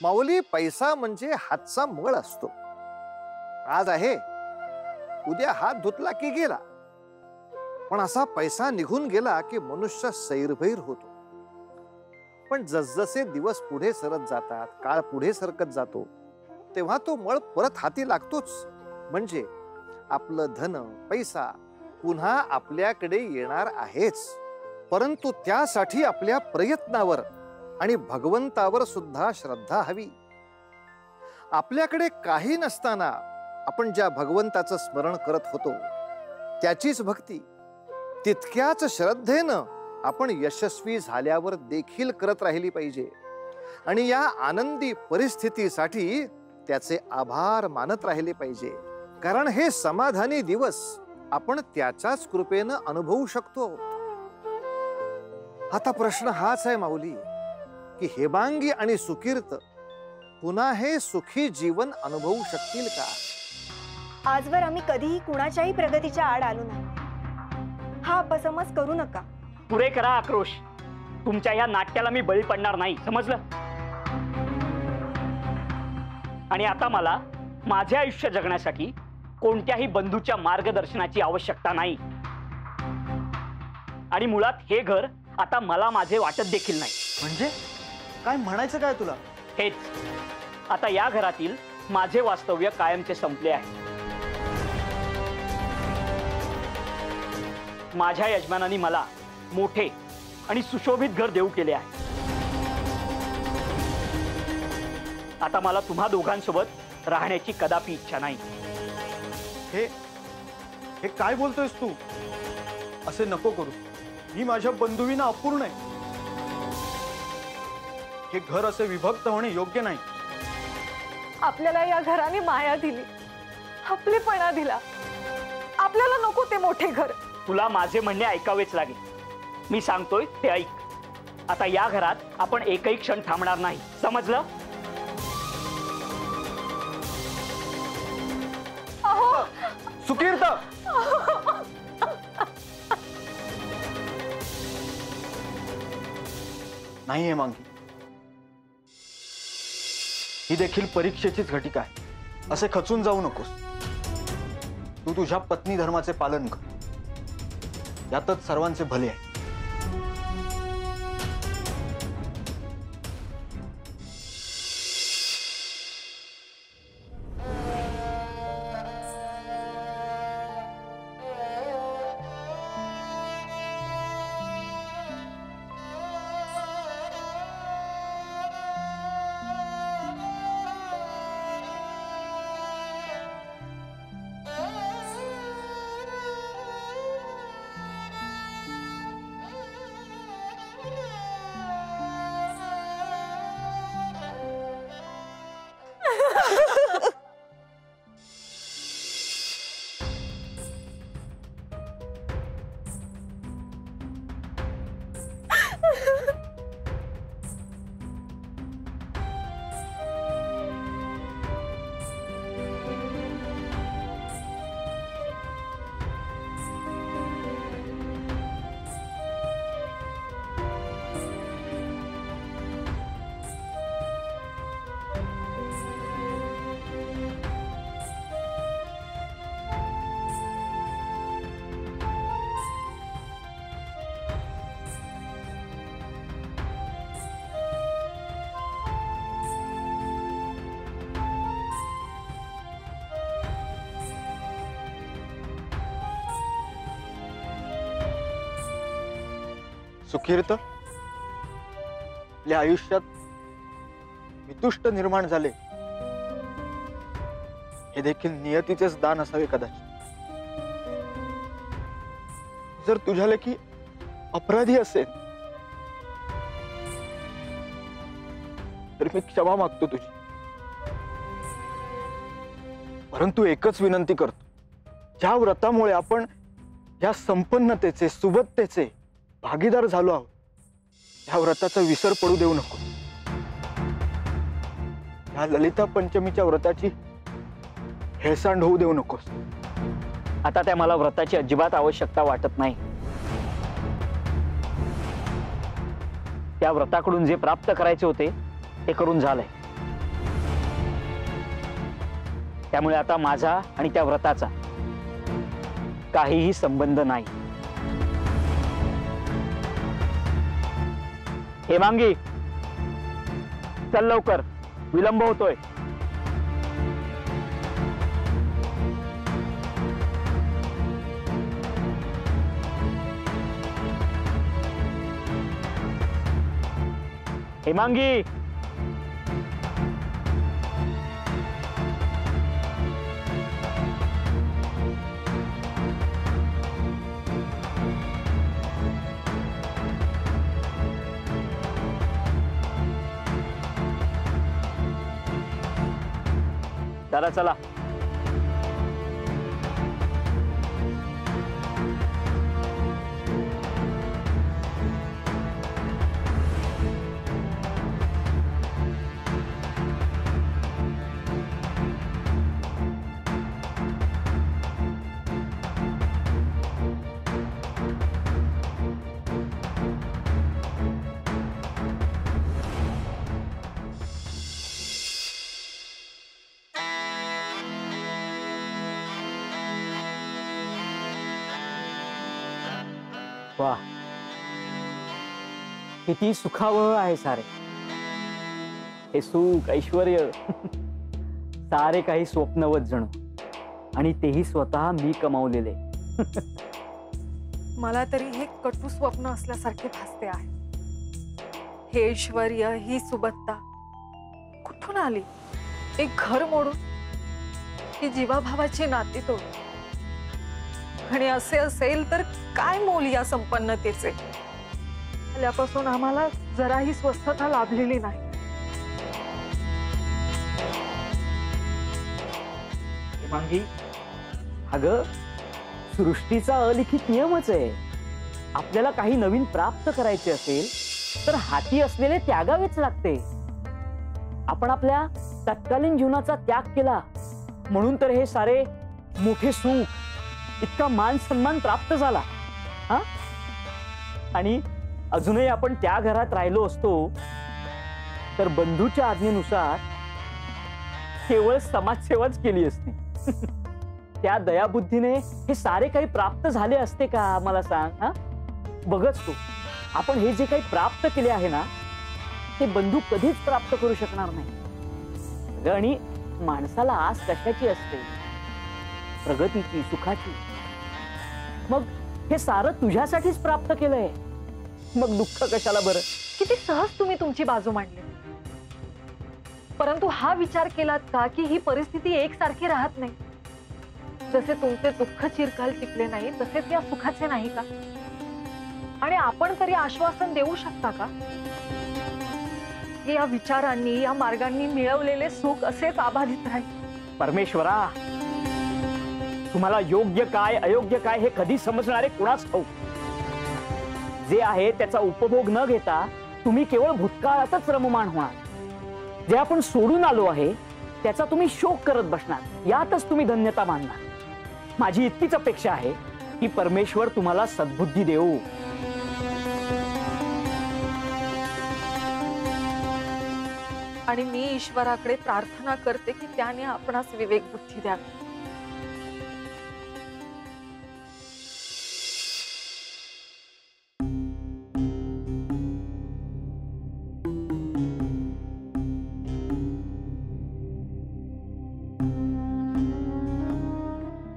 माऊली, पैसा म्हणजे हातचा मळ असतो. आज आहे, उद्या हात धुतला की गेला. पण असा पैसा निघून गेला की मनुष्य सैरभैर होतो. पण जसजसे दिवस पुढे सरत जातात, काळ पुढे सरकत जातो, तेव्हा तो मळ परत हाती लागतोच. म्हणजे आपलं धन, पैसा पुन्हा आपल्याकडे येणार आहेच. परंतु त्यासाठी आपल्या प्रयत्नावर आणि भगवंतावर सुद्धा श्रद्धा हवी. आपल्याकडे काही नसताना आपण ज्या भगवंताचं स्मरण करत होतो, त्याचीच भक्ती तितक्याच श्रद्धेनं आपण यशस्वी झाल्यावर देखील करत राहिली पाहिजे. आणि या आनंदी परिस्थितीसाठी त्याचे आभार मानत राहिले पाहिजे. कारण हे समाधानी दिवस आपण त्याच्याच कृपेनं अनुभवू शकतो. आता प्रश्न हाच आहे माऊली, की हेमांगी आणि सुकीर्त पुन्हा हे सुखी जीवन अनुभवू शकतील का? आजवर आम्ही कधीही कुणाच्याही प्रगतीच्या आड आलो नाही. हा अपसमज करू नका. पुरे करा आक्रोश. तुमच्या या नाट्याला मी बळी पडणार नाही, समजलं? आणि आता मला माझे आयुष्य जगण्यासाठी कोणत्याही बंधूच्या मार्गदर्शनाची आवश्यकता नाही. आणि मुळात हे घर आता मला माझे वाटत देखील नाही. म्हणजे काय म्हणायचं काय तुला? हेच, आता या घरातील माझे वास्तव्य कायमचे संपले आहे. माझ्या यजमानांनी मला मोठे आणि सुशोभित घर देऊ केले आहे. आता मला तुम्हा दोघांसोबत राहण्याची कदापि इच्छा नाही. हे काय बोलतोयस तू? असे नको करू. मी माझ्या बंधुविना अपूर्ण आहे. हे घर असे विभक्त होणे योग्य नाही. आपल्याला या घराने माया दिली, आपलेपणा दिला. आपल्याला नको ते मोठे घर. तुला माझे म्हणणे ऐकावेच लागेल. मी सांगतोय ते ऐक. आता या घरात आपण एकही क्षण थांबणार नाही, समजलं? सुकीर्त, नाही हेमांगी, ही देखील परीक्षेचीच घटिका आहे. असे खचून जाऊ नकोस. तू तुझ्या पत्नी धर्माचे पालन कर. यातच सर्वांचे भले आहे. सुकीर्त, आपल्या आयुष्यात वितुष्ट निर्माण झाले हे देखील नियतीचेच दान असावे कदाचित. जर तुझ्या लेखी अपराधी असेल तर मी क्षमा मागतो तुझी. परंतु एकच विनंती करतो, ज्या व्रतामुळे आपण या संपन्नतेचे, सुबत्तेचे भागीदार झालो आहोत, त्या व्रताचा विसर पडू देऊ नको. या ललिता पंचमीच्या व्रताची हेळसांड होऊ देऊ नकोस. आता त्या मला व्रताची अजिबात आवश्यकता वाटत नाही. त्या व्रताकडून जे प्राप्त करायचे होते ते करून झालंय. त्यामुळे आता माझा आणि त्या व्रताचा काहीही संबंध नाही. हेमांगी, चल लवकर, विलंब होतोय. हेमांगी, चला चला. वाह, किती सुखावह आहे सारे. हे सुख ऐश्वर्य सारे काही स्वप्नवत जणू, आणि तेही स्वतः मी कमावलेले. मला तरी हे कटू स्वप्न असल्यासारखे भासते आहे. हे ऐश्वर्य, ही सुबत्ता कुठून आली? एक घर मोडून, ही जीवाभावाची नाती तोडून. आणि असे असेल तर काय मोल या संपन्नतेचे? आल्यापासून आम्हाला जराही स्वस्थता लाभलेली नाही. हेमांगी, अगं, सृष्टीचा अलिखित नियमच आहे. आपल्याला काही नवीन प्राप्त करायचे असेल तर हाती असलेले त्यागावेच लागते. आपण आपल्या तत्कालीन जीवनाचा त्याग केला म्हणून तर हे सारे मोठे सुख, इतका मान सन्मान प्राप्त झाला. हा, आणि अजूनही आपण त्या घरात राहिलो असतो तर बंधूच्या आज्ञेनुसार केवळ समाजसेवाच केली असती. त्या दयाबुद्धीने हे सारे काही प्राप्त झाले असते का, मला सांग. हा, बघच तू, आपण हे जे काही प्राप्त केले आहे ना, ते बंधू कधीच प्राप्त करू शकणार नाही. आणि माणसाला आस कशाची असते? प्रगतीची, सुखाची. मग हे सारं तुझ्यासाठीच प्राप्त केलंय, मग दुःख कशाला बरं? किती सहज तुम्ही तुमची बाजू मांडली. परंतु हा विचार केलात का की ही परिस्थिती एकसारखी राहत नाही? जसे तुमचे दुःख चिरकाल टिकले नाही तसेच या सुखाचे नाही का? आणि आपण तरी आश्वासन देऊ शकता का की या विचारांनी, या मार्गांनी मिळवलेले सुख असेच अबाधित राहील? परमेश्वरा, तुम्हाला योग्य काय अयोग्य काय हे कधी समजणारे कुणाच ठाऊक. जे आहे त्याचा उपभोग न घेता तुम्ही केवळ भूतकाळातच रममाण होणार. जे आपण सोडून आलो आहे त्याचा तुम्ही शोक करत बसणार, यातच तुम्ही धन्यता मानणार. माझी इतकीच अपेक्षा आहे की परमेश्वर तुम्हाला सद्बुद्धी देऊ. आणि मी ईश्वराकडे प्रार्थना करते की त्याने आपणास विवेक बुद्धी द्यावी.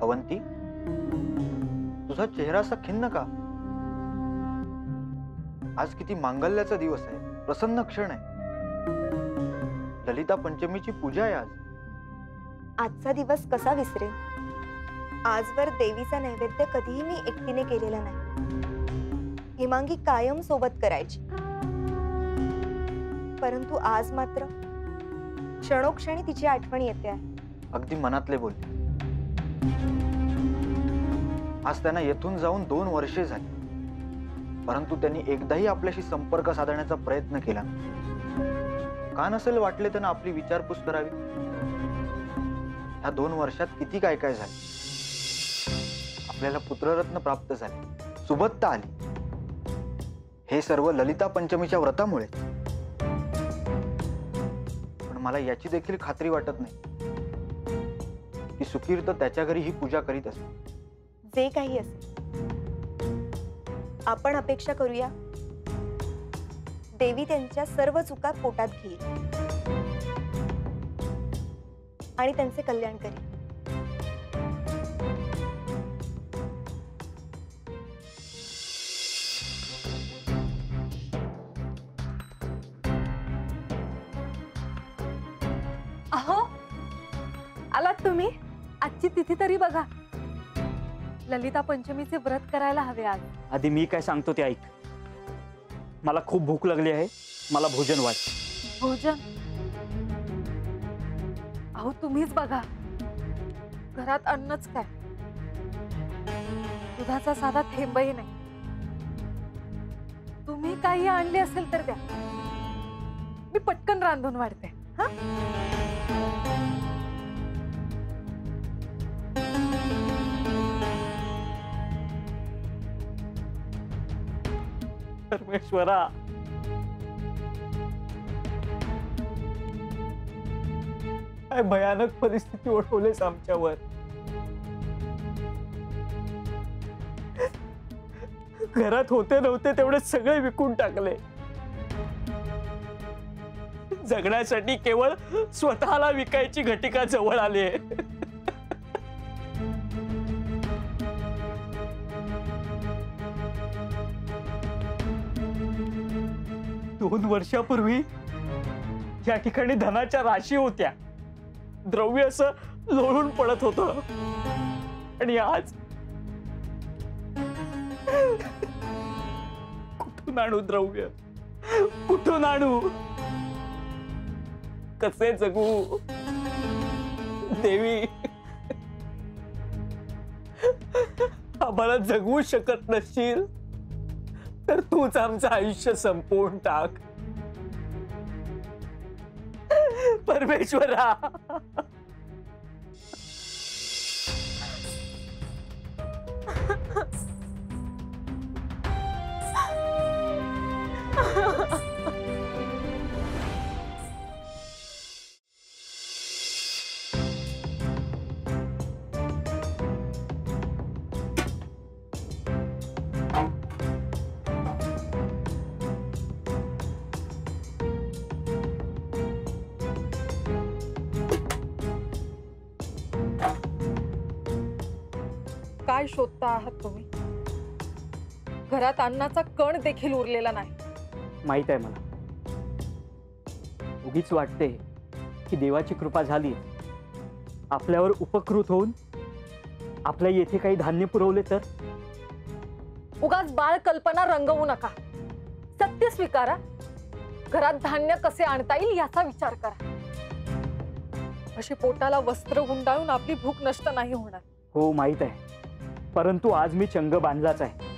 अवंती, तुझा चेहरा असा खिन्न का? आज किती मांगल्याचा दिवस आहे, प्रसन्न क्षण आहे. ललिता पंचमीची पूजा आहे आज. आजचा दिवस कसा विसरेन? आजवर देवीचा नैवेद्य कधीही मी एकटीने केलेला नाही. हेमांगी कायम सोबत करायची, परंतु आज मात्र क्षणोक्षणी तिची आठवण येते आहे. अगदी मनातले बोल. आज त्यांना येथून जाऊन 2 वर्षे झाली, परंतु त्यांनी एकदाही आपल्याशी संपर्क साधण्याचा प्रयत्न केला. का नसेल वाटले त्यांना आपली विचारपूस करावी? ह्या 2 वर्षात किती काय काय झाले. आपल्याला पुत्ररत्न प्राप्त झाले, सुबत्ता आली. हे सर्व ललिता पंचमीच्या व्रतामुळे. पण मला याची देखील खात्री वाटत नाही की सुकीर्त त्याच्या घरी ही पूजा करीत असते. जे काही असेल, आपण अपेक्षा करूया देवी त्यांच्या सर्व चुका पोटात घेईल आणि त्यांचे कल्याण करेल. अहो, आलात तुम्ही? आजची तिथी तरी बघा. ललिता पंचमीचे व्रत करायला हवे आज. आधी मी काय सांगतो ते ऐक. मला खूप भूक लागली आहे, मला भोजन वाढ. भोजन? अहो तुम्हीच बघा, घरात अन्नच काय, दुधाचा साधा थेंबही नाही. तुम्ही काही आणले असेल तर द्या, मी पटकन रांधून वाढते. हा, परमेश्वरा, काय भयानक परिस्थिती ओढवलीस आमच्यावर. घरात होते नव्हते तेवढे सगळे विकून टाकले. जगण्यासाठी केवळ स्वतःला विकायची घटिका जवळ आली आहे. 2 वर्षापूर्वी या ठिकाणी धनाच्या राशी होत्या, द्रव्य असं लोळून पडत होतं, आणि आज कुठून आणू द्रव्य, कुठून आणू, कसे जगू देवी. आम्हाला जगवू शकत नसशील तर तूच आमचं आयुष्य संपवून टाक परमेश्वरा. काय शोधता आहात तुम्ही? घरात अन्नाचा कण देखील उरलेला नाही. माहित आहे मला. उगीच वाटते की देवाची कृपा झाली, आपल्यावर उपकृत होऊन आपल्या येथे काही धान्य पुरवले तर. उगाच बाळ कल्पना रंगवू नका. सत्य स्वीकारा. घरात धान्य कसे आणता येईल याचा विचार करा. अशी पोटाला वस्त्र गुंडाळून आपली भूक नष्ट नाही होणार. हो माहित आहे, परंतु आज मी चंग बांधलाच आहे.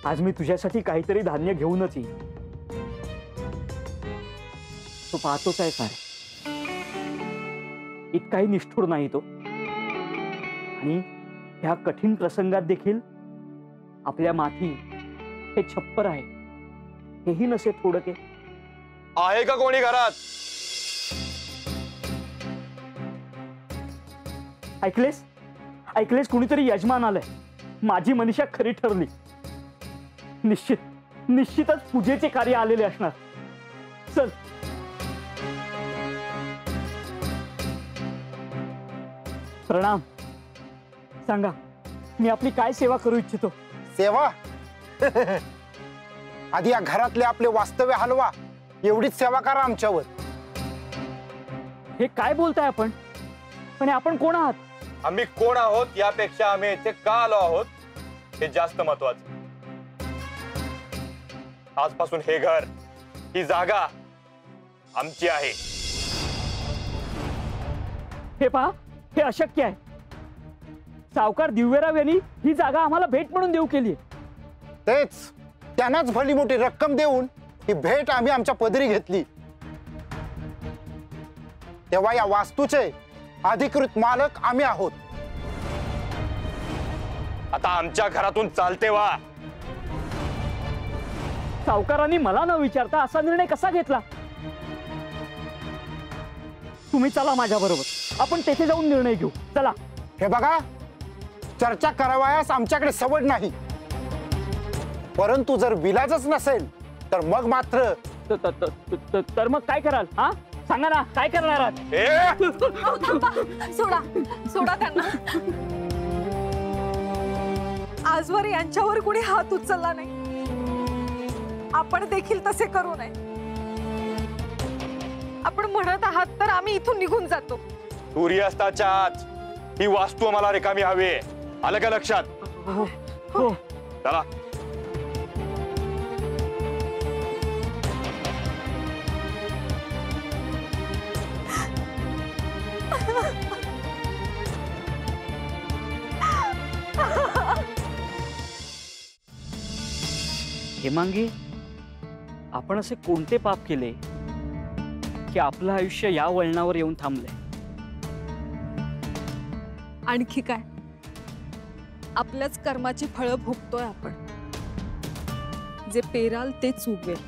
आज मी तुझ्यासाठी काहीतरी धान्य घेऊनच येईल. तो पाहतोच आहे सारे, इतकाही निष्ठुर नाही तो. आणि ह्या कठीण प्रसंगात देखील आपल्या माथी हे छप्पर आहे, हेही नसे थोडके. आहे का कोणी घरात? ऐकलेस ऐकलेस, कुणीतरी यजमान आलंय. माझी मनीषा खरी ठरली. निश्चितच पूजेचे कार्य आलेले असणार. चल. प्रणाम. सांगा, मी आपली काय सेवा करू इच्छितो? सेवा? आधी या घरातले आपले वास्तव्य हलवा, एवढीच सेवा करा आमच्यावर. हे काय बोलताय आपण? पण आपण कोण आहात? आम्ही कोण आहोत यापेक्षा आम्ही इथे का आलो आहोत हे जास्त महत्वाचं. आजपासून हे घर, ही जागा आमची आहे. हे पहा, हे अशक्य आहे. सावकार दिव्यराव यांनी ही जागा आम्हाला भेट म्हणून देऊ केली. तेच, त्यांनाच भली मोठी रक्कम देऊन ही भेट आम्ही आमच्या पदरी घेतली. तेव्हा या वास्तूचे अधिकृत मालक आम्ही आहोत. आता आमच्या घरातून चालते वा. सावकारांनी मला न विचारता असा निर्णय कसा घेतला? तुम्ही चला माझ्या बरोबर. आपण तेथे जाऊन निर्णय घेऊ. चला. हे बघा, चर्चा करावयास आमच्याकडे सवड नाही, परंतु जर विलाजच नसेल तर मग मात्र तर मग काय कराल? हा, सांगा ना, काय करणार आहात? अहो, थांबा. सोडा सोडा त्यांना. आजवर यांच्यावर कोणी हात उचलला नाही, आपण देखील तसे करू नये. आपण म्हणत आहात तर आम्ही इथून निघून जातो. सूर्यास्ताच्या आत ही वास्तू आम्हाला रिकामी हवी आहे. आलं का लक्षात? हो. चला. हेमांगी, आपण असे कोणते पाप केले की आपलं आयुष्य या वळणावर येऊन थांबलंय? आणखी काय, आपल्याच कर्माची फळं भोगतोय आपण. जे पेराल तेच उगवेल.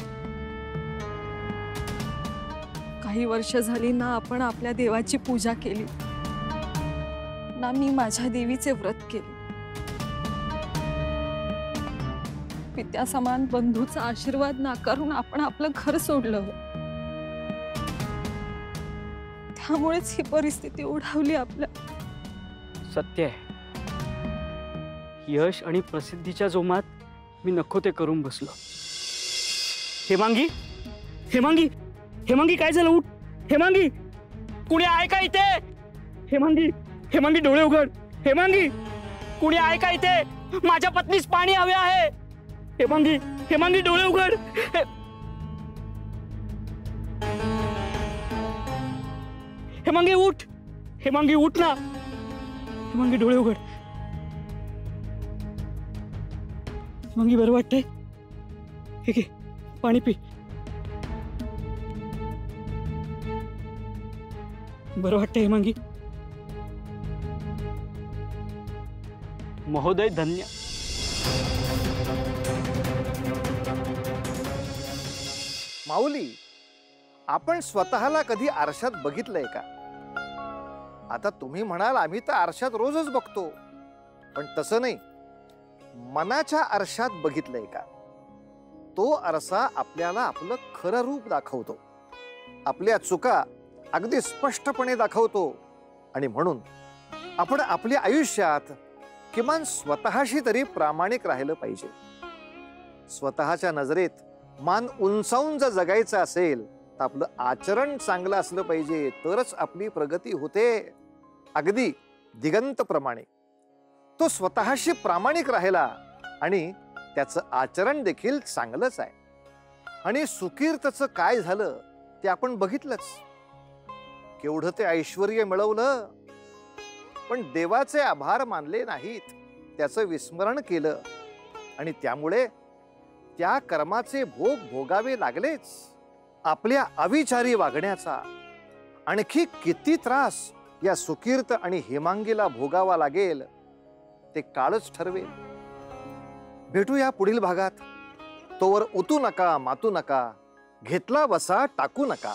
काही वर्ष झाली ना आपण आपल्या देवाची पूजा केली, ना मी माझ्या देवीचे व्रत केले. पित्या समान बंधूचा आशीर्वाद नाकारून आपण आपलं घर सोडलं. त्यामुळेच ही परिस्थिती ओढावली आपल्या. सत्य आहे, यश आणि प्रसिद्धीच्या जोमात मी नको ते करून बसलो. हेमांगी, हेमांगी, हेमांगी, काय झालं? उठ हेमांगी, कुणी आहे का इथे? हेमांगी, हेमांगी, डोळे उघड. हेमांगी, कुणी आहे का इथे? माझ्या पत्नीस पाणी हवे आहे. हेमांगी, हेमांगी, डोळे उघड. हेमांगी उठ. हेमांगी उठ ना. हेमांगी, डोळे उघड. हेमांगी, बरं वाटतंय? हे घे, पाणी पी. बरं वाटतंय हेमांगी? महोदय धन्य. माऊली, आपण स्वतःला कधी आरशात बघितलंय का? आता तुम्ही म्हणाल आम्ही तर आरशात रोजच बघतो, पण तसं नाही. मनाच्या आरशात बघितलंय का? तो आरसा आपल्याला आपलं खरं रूप दाखवतो, आपल्या चुका अगदी स्पष्टपणे दाखवतो. आणि म्हणून आपण आपल्या आयुष्यात किमान स्वतःशी तरी प्रामाणिक राहिलं पाहिजे. स्वतःच्या नजरेत मान उंचावून जर जगायचं असेल तर आपलं आचरण चांगलं असलं पाहिजे, तरच आपली प्रगती होते. अगदी दिगंतप्रमाणे तो स्वतःशी प्रामाणिक राहिला आणि त्याचं आचरण देखील चांगलंच आहे. आणि सुकीर्तचं काय झालं ते आपण बघितलंच. केवढं ते ऐश्वर्य मिळवलं, पण देवाचे आभार मानले नाहीत, त्याचं विस्मरण केलं आणि त्यामुळे त्या कर्माचे भोग भोगावे लागलेच. आपल्या अविचारी वागण्याचा आणखी किती त्रास या सुकीर्त आणि हेमांगीला भोगावा लागेल ते काळच ठरवेल. भेटूया पुढील भागात. तोवर उतू नका, मातू नका, घेतला बसा टाकू नका.